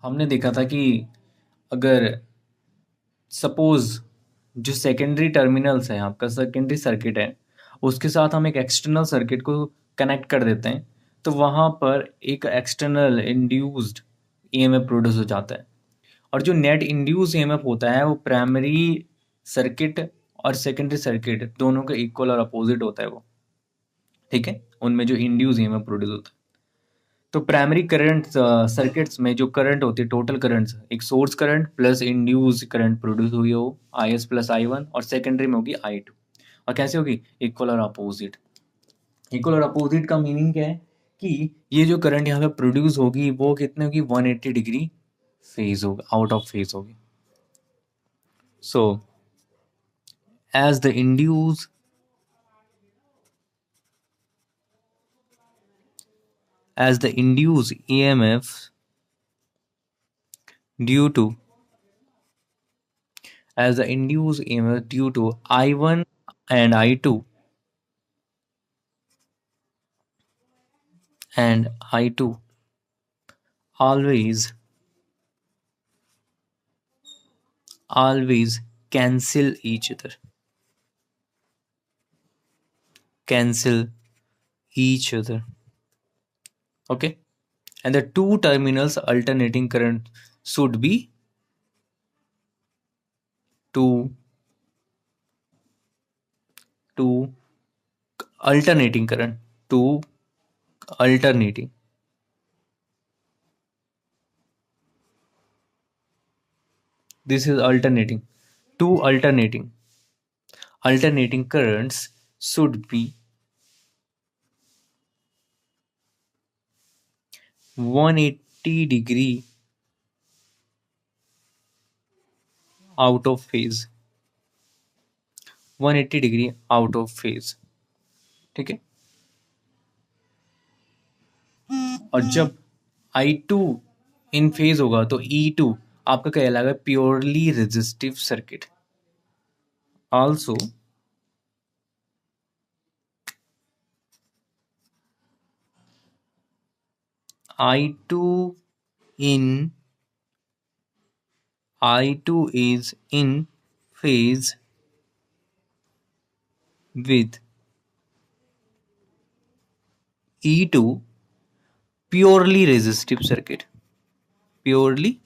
हमने देखा था कि अगर सपोज जो सेकेंडरी टर्मिनल्स है, आपका सेकेंडरी सर्किट है, उसके साथ हम एक एक्सटर्नल सर्किट को कनेक्ट कर देते हैं, तो वहाँ पर एक एक्सटर्नल इंड्यूस्ड ईएमएफ प्रोड्यूस हो जाता है। और जो नेट इंड्यूस ईएमएफ होता है वो प्राइमरी सर्किट और सेकेंडरी सर्किट दोनों का इक्वल और अपोजिट होता है वो, ठीक है, उनमें जो इंड्यूस ईएमएफ प्रोड्यूस होता है। तो प्राइमरी करंट सर्किट्स में जो करंट होती है, टोटल करंट्स, एक source current plus induce current produce हुई हो I S plus I one, और सेकेंडरी में होगी आई टू। और कैसे होगी? इक्वल और अपोजिट। इक्वल और अपोजिट का मीनिंग क्या है कि ये जो करंट यहाँ पे प्रोड्यूस होगी वो कितने होगी? 180 डिग्री फेज होगा, आउट ऑफ फेज होगी। So as the induced EMF due to I1 and I2 always cancel each other. Okay, and the two terminals alternating current should be two alternating current, two alternating. This is alternating. Two alternating currents should be 180 degree out of phase. 180 degree out of phase, ठीक है। और जब I2 इन phase होगा तो E2 आपका कहलाएगा purely resistive circuit. Also I2 is in phase with E2 purely resistive circuit. Purely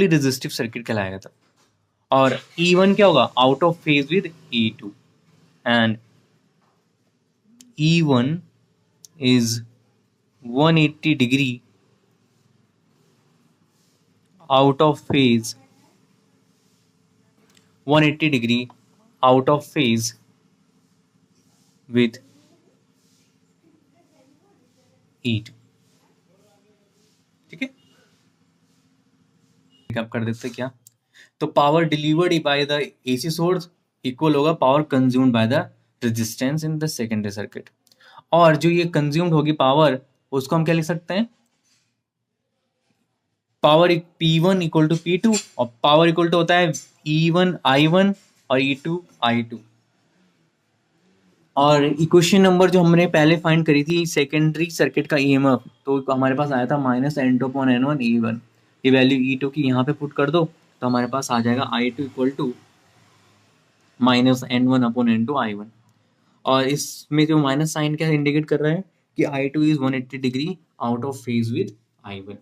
resistive circuit कहलाएगा तब। और E1 क्या होगा? Out of phase with E2, and E1 is 180 degree out of phase, 180 degree out of phase with E2, ठीक है। आप कर देते क्या? तो power delivered by the AC source equal होगा power consumed by the resistance in the secondary circuit. और जो ये कंज्यूम्ड होगी पावर, उसको हम क्या लिख सकते हैं? Power P1 equal to P2, और पावर इक्वल टू होता है E1 I1 और E2 I2। और इक्वेशन नंबर जो हमने पहले फाइंड करी थी सेकेंडरी सर्किट का EMF, तो हमारे पास आया था -N2/N1 E1। ये वैल्यू E2 की यहाँ पे पुट कर दो तो हमारे पास आ जाएगा I2 equal to -N1/N2 I1। और इसमें जो माइनस साइन क्या इंडिकेट कर रहा है कि I2 is 180 degree out of phase with I1।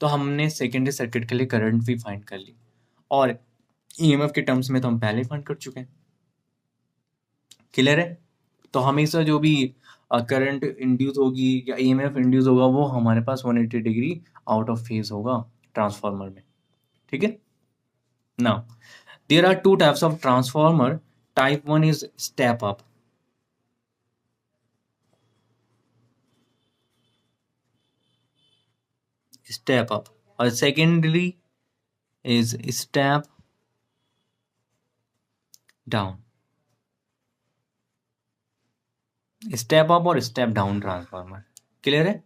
तो हमने सेकेंडरी सर्किट के लिए करंट भी फाइंड कर ली, और EMF के टर्म्स में तो हम पहले फाइंड कर चुके हैं। क्लियर है? तो हमेशा जो भी करंट इंड्यूस होगी या EMF इंड्यूस होगा वो हमारे पास 180 डिग्री आउट ऑफ फेज होगा ट्रांसफार्मर में, ठीक है। Now there are two types of transformer. Type 1 is step up, और secondary is step down. Step up और स्टेप डाउन ट्रांसफार्मर, क्लियर है?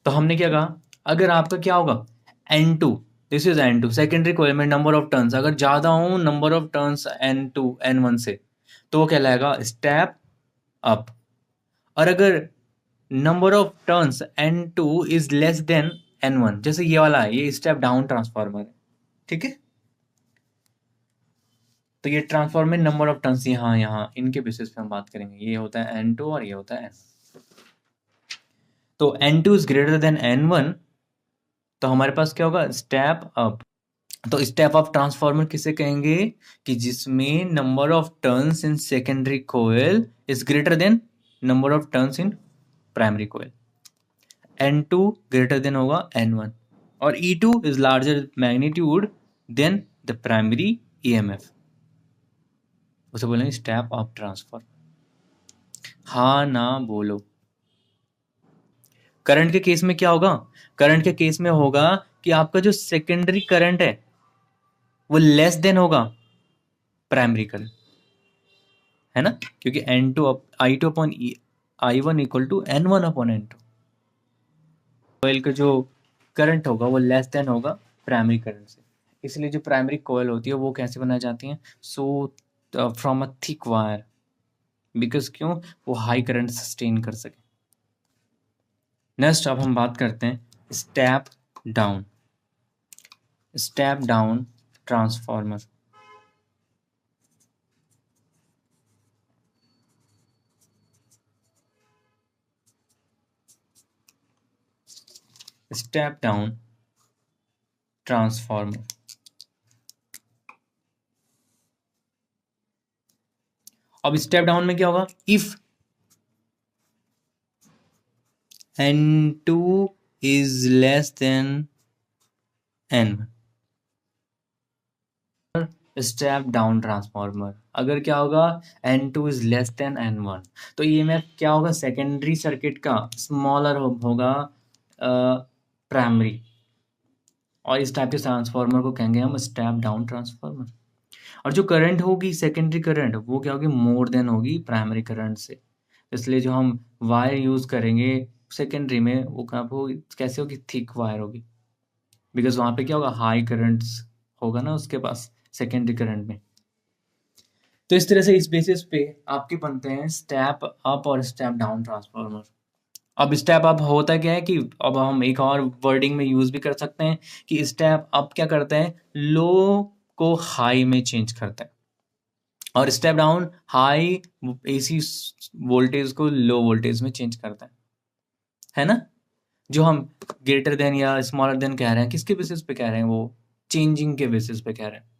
तो हमने क्या कहा, अगर आपका क्या होगा N2, this is N2 secondary coefficient number of turns, अगर ज्यादा हो number of turns N2 N1 से, तो वो कहलाएगा स्टेप अप। और अगर number of turns N2 is less than N1, जैसे ये वाला है, ये स्टेप डाउन ट्रांसफार्मर है, ठीक है। तो ये ट्रांसफार्मर नंबर ऑफ टर्न्स यहाँ इनके बेसिस पे हम बात करेंगे, ये होता है N2 और ये होता है N। तो N2 is greater then N1, तो हमारे पास क्या होगा, स्टेप अप। तो स्टेप अप ट्रांसफार्मर किसे कहेंगे, कि जिसमें number of turns in secondary coil is greater than number of turns in primary coil. N2 greater than होगा N1, और E2 is larger magnitude than the primary EMF, उसे बोलेंगे step up transformer. हाँ ना बोलो। करंट के case में क्या होगा, करंट के केस में होगा कि आपका जो सेकेंडरी करंट है वो लेस देन होगा प्राइमरी करंट, है ना, क्योंकि N2 I2 upon I1 equal to N1 upon N2। Coil का जो करंट होगा वो लेस देन होगा प्राइमरी करंट से, इसलिए जो प्राइमरी कोयल होती है वो कैसे बनाई जाती है, so from a thick wire, because क्यों, वो हाई करंट सस्टेन कर सके। नेक्स्ट अब हम बात करते हैं step down, step down transformer. Step down transformer, अब स्टेप डाउन में क्या होगा, if N2 is less than N1, step down transformer, अगर क्या होगा N2 is less than N1, तो EMF क्या होगा, सेकेंडरी सर्किट का स्मॉलर होगा प्राइमरी, और इस टाइप के ट्रांसफार्मर को कहेंगे हम स्टेप डाउन ट्रांसफार्मर। और जो करंट होगी सेकेंडरी करंट, वो क्या होगी, मोर देन होगी प्राइमरी करंट से, इसलिए जो हम वायर यूज करेंगे सेकेंडरी में वो कहाँ पे होगी, कैसे होगी, थिक वायर होगी, बिकॉज वहाँ पे क्या होगा, हाई करंट्स होगा ना उसके पास सेकेंडरी करंट में। तो इस तरह से इस बेसिस पे आपके बनते हैं स्टेप अप और स्टेप डाउन ट्रांसफार्मर। अब स्टेप अप होता क्या है कि अब हम एक और वर्डिंग में यूज भी कर सकते हैं कि स्टेप अप क्या करते हैं, लो को हाई में चेंज करते हैं, और step down high AC voltage को लो वोल्टेज में चेंज करता है ना। जो हम ग्रेटर देन या स्मॉलर देन कह रहे हैं, किसके बेसिस पे कह रहे हैं, वो चेंजिंग के बेसिस पे कह रहे हैं।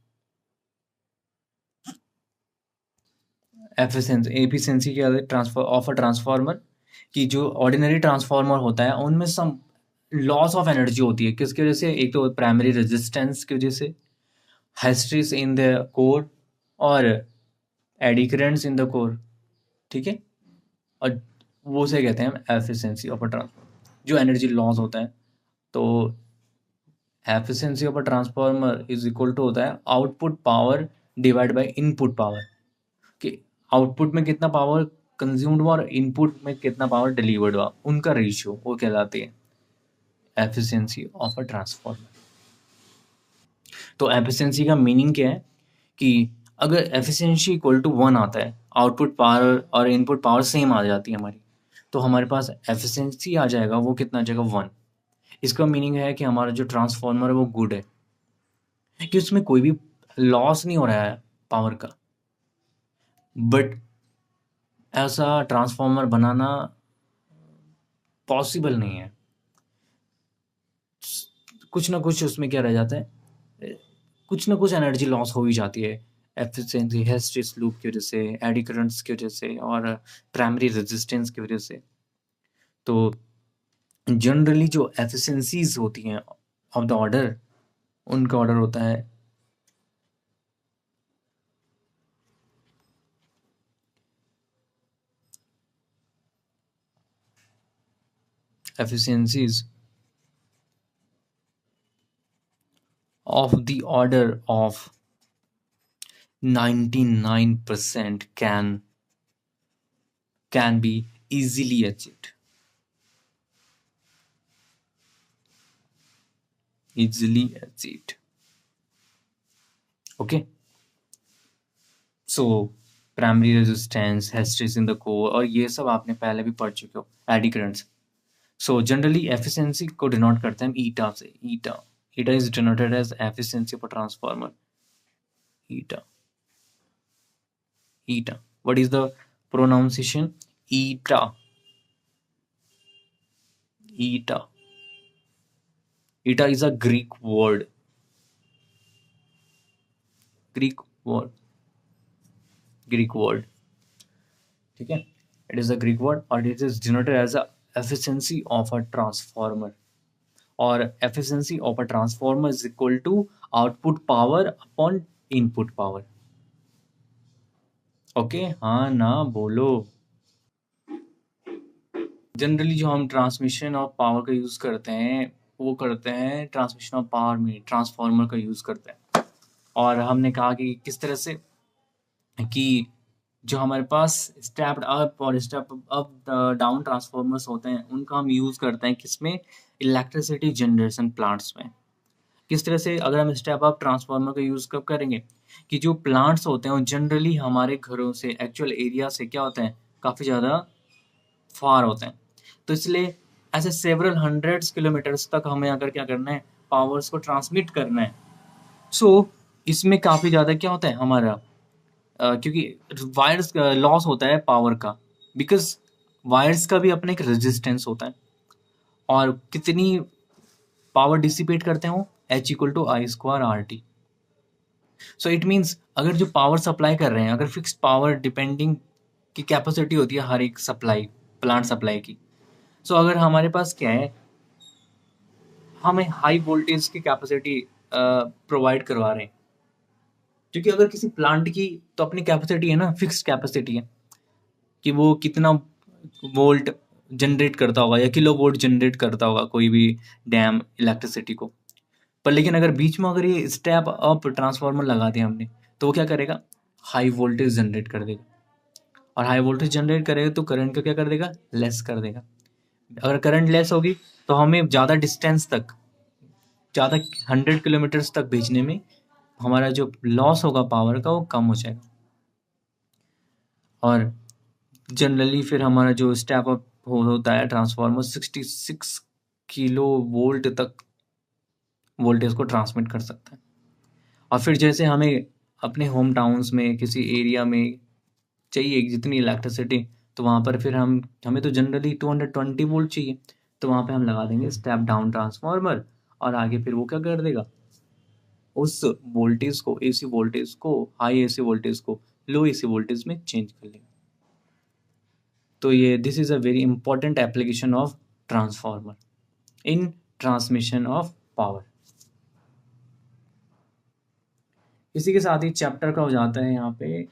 एफिशिएंसी क्या है, ट्रांसफर ऑफ अ ट्रांसफार्मर, कि जो ऑर्डिनरी ट्रांसफार्मर होता है उनमें सम लॉस ऑफ एनर्जी होती है, किसकी वजह से, एक तो प्राइमरी रेजिस्टेंस की वजह से, हिस्ट्रीज इन द कोर, और eddy currents in the core, ठीक है। और वो से कहते हैं एफिशिएंसी ऑफ अ ट्रांसफार्मर, जो एनर्जी लॉस होता है। तो efficiency of a transformer is equal to होता है output power divide by input power, कि आउटपुट में कितना पावर कंज्यूम्ड हुआ और इनपुट में कितना पावर डिलीवर्ड हुआ, उनका रेशियो वो कहलाती है एफिशिएंसी ऑफ अ ट्रांसफार्मर। तो एफिशिएंसी का मीनिंग क्या है, कि अगर एफिशिएंसी इक्वल टू 1 आता है, आउटपुट पावर और इनपुट पावर सेम आ जाती है हमारी, तो हमारे पास एफिशिएंसी आ जाएगा, वो कितना आ जाएगा, 1। इसका मीनिंग है कि हमारा जो ट्रांसफार्मर है वो गुड है, कि उसमें कोई भी लॉस नहीं हो रहा है पावर का। बट ऐसा ट्रांसफार्मर बनाना पॉसिबल नहीं है, कुछ ना कुछ उसमें क्या रह जाता है, कुछ ना कुछ एनर्जी लॉस हो ही जाती है, एफिशिएंसी हिस्टैरिसीस लूप की वजह से, एडी करंट्स की वजह से, और प्राइमरी रेजिस्टेंस की वजह से। तो जनरली जो एफिशिएंसीज होती हैं ऑफ द ऑर्डर, उनका ऑर्डर होता है efficiencies of the order of 99% can be easily achieved. Easily achieved. Okay. So primary resistance, hysteresis in the core, और ये सब आपने पहले भी पढ़ चुके हो, eddy currents. So generally efficiency को डिनोट करते हैं ईटा से। Eta is denoted as efficiency of a transformer. Eta what is the pronunciation? Eta. Eta is a Greek word. ठीक है, it is a Greek word और it is denoted as a efficiency of a transformer, और efficiency of a transformer is equal to output power upon input power. Okay, हाँ ना बोलो। Generally जो हम transmission of power का use करते हैं वो करते हैं ट्रांसमिशन ऑफ पावर में ट्रांसफार्मर का यूज़ करते हैं। और हमने कहा कि किस तरह से कि जो हमारे पास स्टेप्ड अप और स्टेप अप डाउन ट्रांसफार्मर्स होते हैं उनका हम यूज़ करते हैं किसमें? इलेक्ट्रिसिटी जनरेशन प्लांट्स में। किस तरह से? अगर हम स्टेप अप ट्रांसफार्मर का यूज़ कब करेंगे कि जो प्लांट्स होते हैं वो जनरली हमारे घरों से, एक्चुअल एरिया से क्या होते हैं, काफ़ी ज़्यादा फार होते हैं। तो इसलिए ऐसे सेवरल हंड्रेड्स किलोमीटर्स तक हमें अगर क्या करना है, पावर्स को ट्रांसमिट करना है। सो इसमें काफ़ी ज़्यादा क्या होता है हमारा, क्योंकि वायर्स लॉस होता है पावर का, बिकॉज वायर्स का भी अपना एक रेजिस्टेंस होता है। और कितनी पावर डिसिपेट करते हैं वो? H=I²RT। सो इट मीन्स अगर जो पावर सप्लाई कर रहे हैं, अगर फिक्स्ड पावर डिपेंडिंग की कैपेसिटी होती है हर एक सप्लाई, प्लांट सप्लाई की। सो अगर हमारे पास क्या है, हमें हाई वोल्टेज की कैपेसिटी प्रोवाइड करवा रहे हैं, क्योंकि अगर किसी प्लांट की तो अपनी कैपेसिटी है ना, फिक्स्ड कैपेसिटी है कि वो कितना वोल्ट जनरेट करता होगा या किलो वोल्ट जनरेट करता होगा कोई भी डैम इलेक्ट्रिसिटी को। पर लेकिन अगर बीच में अगर ये स्टेप अप ट्रांसफार्मर लगा दिया हमने तो वो क्या करेगा? हाई वोल्टेज जनरेट कर देगा, और हाई वोल्टेज जनरेट करेगा तो करंट को क्या कर देगा? लेस कर देगा। अगर करंट लेस होगी तो हमें ज़्यादा डिस्टेंस तक, ज़्यादा 100 किलोमीटर्स तक भेजने में हमारा जो लॉस होगा पावर का वो कम हो जाएगा। और जनरली फिर हमारा जो स्टेप अप होता है ट्रांसफार्मर 66 किलो वोल्ट तक वोल्टेज को ट्रांसमिट कर सकता है। और फिर जैसे हमें अपने होम टाउन्स में किसी एरिया में चाहिए जितनी इलेक्ट्रिसिटी, तो वहाँ पर फिर हमें तो जनरली 220 वोल्ट चाहिए, तो वहाँ पे हम लगा देंगे स्टेप डाउन ट्रांसफार्मर, और आगे फिर वो क्या कर देगा? उस वोल्टेज को, एसी वोल्टेज को, हाई एसी वोल्टेज को लो एसी वोल्टेज में चेंज कर लेगा। तो ये this is a very important application of transformer in transmission of power. इसी के साथ ही चैप्टर का हो जाता है यहाँ पे